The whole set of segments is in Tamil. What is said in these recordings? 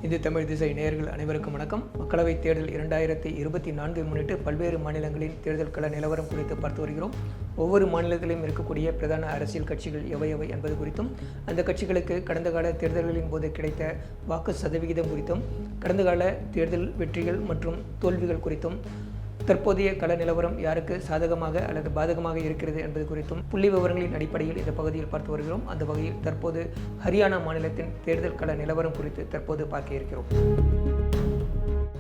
இந்து தமிழ் திசை நேயர்கள் அனைவருக்கும் வணக்கம். மக்களவைத் தேர்தல் 2024 முன்னிட்டு பல்வேறு மாநிலங்களின் தேர்தல் கள நிலவரம் குறித்து பார்த்து வருகிறோம். ஒவ்வொரு மாநிலத்திலும் இருக்கக்கூடிய பிரதான அரசியல் கட்சிகள் எவை என்பது குறித்தும், அந்த கட்சிகளுக்கு கடந்த கால தேர்தல்களின் போது கிடைத்த வாக்கு சதவிகிதம் குறித்தும், கடந்த கால தேர்தல் வெற்றிகள் மற்றும் தோல்விகள் குறித்தும், தற்போதைய கள நிலவரம் யாருக்கு சாதகமாக அல்லது பாதகமாக இருக்கிறது என்பது குறித்தும் புள்ளி விவரங்களின் அடிப்படையில் இந்த பகுதியில் பார்த்து வருகிறோம். அந்த வகையில் தற்போது ஹரியானா மாநிலத்தின் தேர்தல் கள நிலவரம் குறித்து தற்போது பார்க்க இருக்கிறோம்.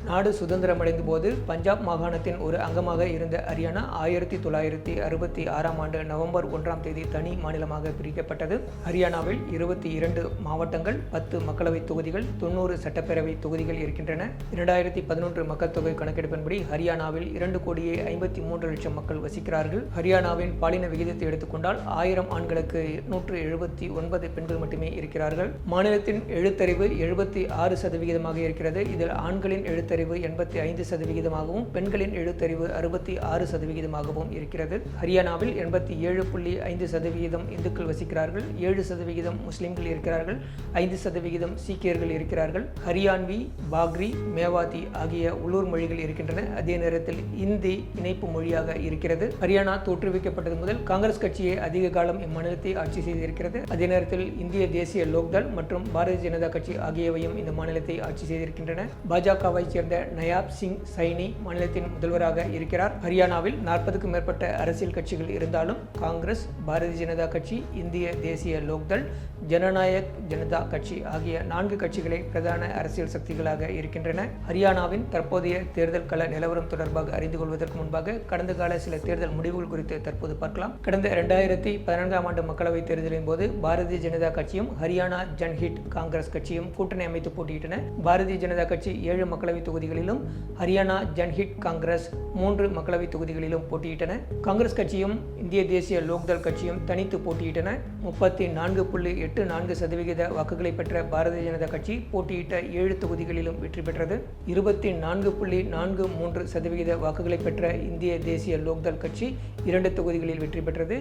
நாடு சுதந்திரமடைந்த போது பஞ்சாப் மாகாணத்தின் ஒரு அங்கமாக இருந்த ஹரியானா 1966 ஆண்டு நவம்பர் 1ஆம் தேதி தனி மாநிலமாக பிரிக்கப்பட்டது. ஹரியானாவில் 22 மாவட்டங்கள், 10 மக்களவை தொகுதிகள், 90 சட்டப்பேரவை தொகுதிகள் இருக்கின்றன. 2011 மக்கள் தொகை கணக்கெடுப்பின்படி ஹரியானாவில் 2,53,00,000 மக்கள் வசிக்கிறார்கள். ஹரியானாவின் பாலின விகிதத்தை எடுத்துக்கொண்டால் 1000 ஆண்களுக்கு 179 பெண்கள் மட்டுமே இருக்கிறார்கள். மாநிலத்தின் எழுத்தறிவு 76% இருக்கிறது. இதில் ஆண்களின் எழுத்தறிவு 85%, பெண்களின் எழுத்தறிவு 66% இருக்கிறது. ஹரியானாவில் 87.5% இந்துக்கள் வசிக்கிறார்கள், 7% முஸ்லிம்கள் இருக்கிறார்கள், 5% சீக்கியர்கள் இருக்கிறார்கள். ஹரியான்வி, பாக்ரி, மேவாதி ஆகிய உள்ளூர் மொழிகள் இருக்கின்றன. அதே நேரத்தில் இந்தி இணைப்பு மொழியாக இருக்கிறது. ஹரியானா தோற்றுவிக்கப்பட்டது முதல் காங்கிரஸ் கட்சியை அதிக காலம் இம்மாநிலத்தை ஆட்சி செய்திருக்கிறது. அதே நேரத்தில் இந்திய தேசிய லோக்தள் மற்றும் பாரதிய ஜனதா கட்சி ஆகியவையும் இந்த மாநிலத்தை ஆட்சி செய்திருக்கின்றன. பாஜகவை சேர்ந்த நயாப் சிங் சைனி மாநிலத்தின் முதல்வராக இருக்கிறார். ஹரியானாவில் 40க்கும் மேற்பட்ட அரசியல் கட்சிகள் இருந்தாலும் காங்கிரஸ், பாரதிய ஜனதா கட்சி, இந்திய தேசிய லோக்தள், ஜனநாயக் ஜனதா கட்சி ஆகிய 4 கட்சிகளே பிரதான அரசியல் சக்திகளாக இருக்கின்றன. ஹரியானாவின் தற்போதைய தேர்தல் கள நிலவரம் தொடர்பாக அறிந்து கொள்வதற்கு முன்பாக கடந்த கால சில தேர்தல் முடிவுகள் குறித்து தற்போது பார்க்கலாம். கடந்த 2014ஆம் ஆண்டு மக்களவைத் தேர்தலின் போது பாரதிய ஜனதா கட்சியும் ஹரியானா ஜன்ஹிட் காங்கிரஸ் கட்சியும் கூட்டணி அமைத்து போட்டியிட்டன. பாரதிய ஜனதா கட்சி 7 மக்களவை தொகுதிகளிலும், ஹரியானா ஜன்ஹிட் காங்கிரஸ் 3 மக்களவை தொகுதிகளிலும் போட்டியிட்டன. காங்கிரஸ் கட்சியும் இந்திய தேசிய லோக்தள் கட்சியும் தனித்து போட்டியிட்டன. 34.84% வாக்குகளை பெற்ற பாரதிய ஜனதா கட்சி போட்டியிட்ட 7 தொகுதிகளிலும் வெற்றி பெற்றது. 24.43% வாக்குகளை பெற்ற இந்திய தேசிய லோக்தள் கட்சி 2 தொகுதிகளில் வெற்றி பெற்றது.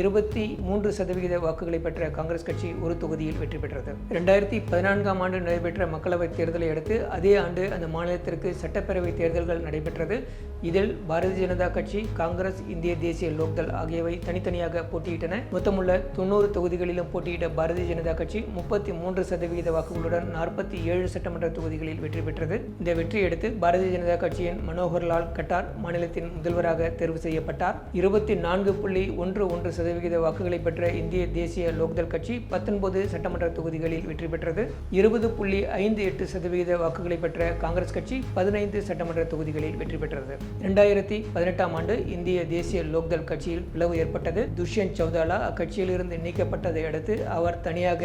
23% வாக்குகளை பெற்ற காங்கிரஸ் கட்சி 1 தொகுதியில் வெற்றி பெற்றது. 2014ஆம் ஆண்டு நடைபெற்ற மக்களவைத் தேர்தலை அடுத்து அதே ஆண்டு அந்த மாநிலத்திற்கு சட்டப்பேரவை தேர்தல்கள் நடைபெற்றது. இதில் பாரதிய ஜனதா கட்சி, காங்கிரஸ், இந்திய தேசிய லோக்தள் ஆகியவை தனித்தனியாக போட்டியிட்டன. மொத்தமுள்ள 90 தொகுதிகளிலும் போட்டியிட்ட பாரதிய ஜனதா கட்சி 33% வாக்குகளுடன் 47 சட்டமன்ற தொகுதிகளில் வெற்றி பெற்றது. இந்த வெற்றியை அடுத்து பாரதிய ஜனதா கட்சியின் மனோகர்லால் கட்டார் மாநிலத்தின் முதல்வராக தேர்வு செய்யப்பட்டார். 24.11% வாக்குகளை பெற்ற இந்திய தேசிய லோக்தள் கட்சி 19 சட்டமன்ற தொகுதிகளில் வெற்றி பெற்றது. 20.58% வாக்குகளை பெற்ற காங்கிரஸ் கட்சி 15 சட்டமன்ற தொகுதிகளில் வெற்றி பெற்றது. 2018ஆம் ஆண்டு இந்திய தேசிய லோக்தள் கட்சியில் பிளவு ஏற்பட்டது. துஷ்யந்த் சௌதாலா அக்கட்சியிலிருந்து நீக்கப்பட்டதை அடுத்து அவர் தனியாக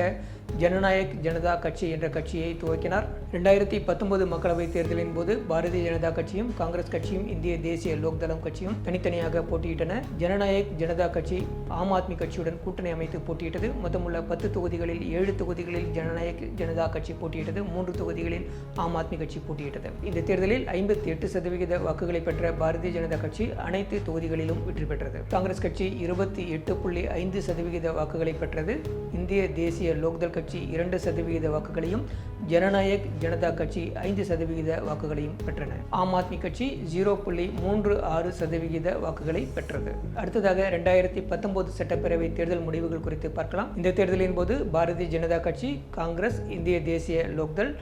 ஜனநாயக் ஜனதா கட்சி என்ற கட்சியை துவக்கினார். 2019 மக்களவைத் தேர்தலின் போது பாரதிய ஜனதா கட்சியும் காங்கிரஸ் கட்சியும் இந்திய தேசிய லோக்தளம் கட்சியும் தனித்தனியாக போட்டியிட்டன. ஜனநாயக் ஜனதா கட்சி ஆம் ஆத்மி கட்சியுடன் கூட்டணி அமைத்து போட்டியிட்டது. மொத்தமுள்ள 10 தொகுதிகளில் 7 தொகுதிகளில் ஜனநாயக் ஜனதா கட்சி போட்டியிட்டது, 3 தொகுதிகளில் ஆம் ஆத்மி கட்சி போட்டியிட்டது. இந்த தேர்தலில் 58% வாக்குகளை பெற்ற பாரதிய ஜனதா கட்சி அனைத்து தொகுதிகளிலும் வெற்றி பெற்றது. காங்கிரஸ் கட்சி 28.5% வாக்குகளை பெற்றது. இந்திய தேசிய லோக்தள் கட்சி 2% வாக்குகளையும், ஜனநாயக் ஜனதா கட்சி 5% வாக்குகளையும் பெற்றன. ஆம் ஆத்மி கட்சி 0.36% வாக்குகளை பெற்றது. அடுத்ததாக 2019 சட்டப்பேரவை தேர்தல் முடிவுகள் குறித்து பார்க்கலாம். இந்த தேர்தலின் போது பாரதிய ஜனதா கட்சி, காங்கிரஸ், இந்திய தேசிய லோக்தள்,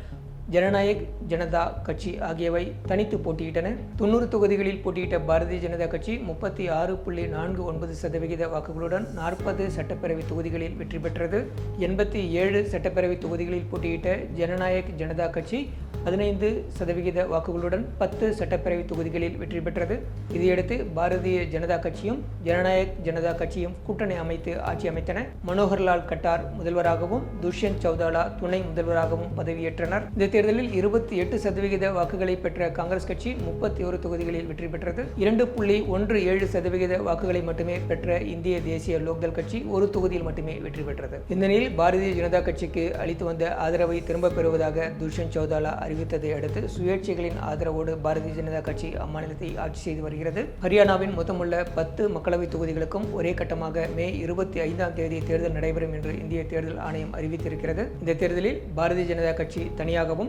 ஜனநாயக் ஜனதா கட்சி ஆகியவை தனித்து போட்டியிட்டன. 90 தொகுதிகளில் போட்டியிட்ட பாரதிய ஜனதா கட்சி 36.49% வாக்குகளுடன் 40 சட்டப்பேரவை தொகுதிகளில் வெற்றி பெற்றது. 87 சட்டப்பேரவை தொகுதிகளில் போட்டியிட்ட ஜனநாயக் ஜனதா கட்சி 15% வாக்குகளுடன் 10 சட்டப்பேரவை தொகுதிகளில் வெற்றி பெற்றது. இதையடுத்து பாரதிய ஜனதா கட்சியும் ஜனநாயக் ஜனதா கட்சியும் கூட்டணி அமைத்து ஆட்சி அமைத்தன. மனோகர்லால் கட்டார் முதல்வராகவும், துஷ்யந்த் சௌதாலா துணை முதல்வராகவும் பதவியேற்றனர். இந்த தேர்தலில் 28% வாக்குகளை பெற்ற காங்கிரஸ் கட்சி 31 தொகுதிகளில் வெற்றி பெற்றது. 2.17% வாக்குகளை மட்டுமே பெற்ற இந்திய தேசிய லோக்தள் கட்சி 1 தொகுதியில் மட்டுமே வெற்றி பெற்றது. இந்த நிலையில் பாரதிய ஜனதா கட்சிக்கு அளித்து வந்த ஆதரவை திரும்பப் பெறுவதாக துஷ்யந்த் சௌதாலா அறிவித்ததை அடுத்து சுயேட்சைகளின் ஆதரவோடு பாரதிய ஜனதா கட்சி அம்மாநிலத்தை ஆட்சி செய்து வருகிறது. ஹரியானாவின் மொத்தமுள்ள 10 மக்களவை தொகுதிகளுக்கும் ஒரே கட்டமாக மே 25ஆம் தேதி தேர்தல் நடைபெறும் என்று இந்திய தேர்தல் ஆணையம் அறிவித்திருக்கிறது. இந்த தேர்தலில் பாரதிய ஜனதா கட்சி தனியாகவும்,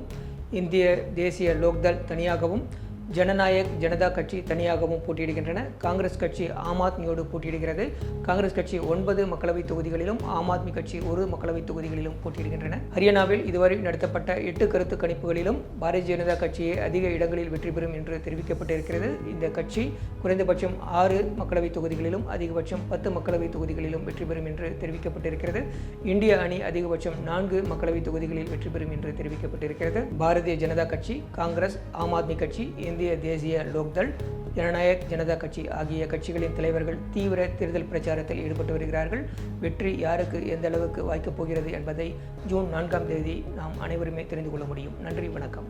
இந்திய தேசிய லோக்தள் தனியாகவும், ஜனநாயக் ஜனதா கட்சி தனியாகவும் போட்டியிடுகின்றன. காங்கிரஸ் கட்சி ஆம் ஆத்மியோடு போட்டியிடுகிறது. காங்கிரஸ் கட்சி 9 மக்களவைத் தொகுதிகளிலும், ஆம் ஆத்மி கட்சி 1 மக்களவைத் தொகுதிகளிலும் போட்டியிடுகின்றன. ஹரியானாவில் இதுவரை நடத்தப்பட்ட 8 கருத்து கணிப்புகளிலும் பாரதிய ஜனதா கட்சியே அதிக இடங்களில் வெற்றி பெறும் என்று தெரிவிக்கப்பட்டிருக்கிறது. இந்த கட்சி குறைந்தபட்சம் 6 மக்களவைத் தொகுதிகளிலும், அதிகபட்சம் 10 மக்களவைத் தொகுதிகளிலும் வெற்றி பெறும் என்று தெரிவிக்கப்பட்டிருக்கிறது. இந்திய அணி அதிகபட்சம் 4 மக்களவைத் தொகுதிகளில் வெற்றி பெறும் என்று தெரிவிக்கப்பட்டிருக்கிறது. பாரதிய ஜனதா கட்சி, காங்கிரஸ், ஆம் ஆத்மி கட்சி, இந்திய தேசிய லோக்தள், ஜனநாயக் ஜனதா கட்சி ஆகிய கட்சிகளின் தலைவர்கள் தீவிர தேர்தல் பிரச்சாரத்தில் ஈடுபட்டு வருகிறார்கள். வெற்றி யாருக்கு எந்த அளவுக்கு வாய்க்கப் போகிறது என்பதை ஜூன் 4ஆம் தேதி நாம் அனைவருமே தெரிந்து கொள்ள முடியும். நன்றி, வணக்கம்.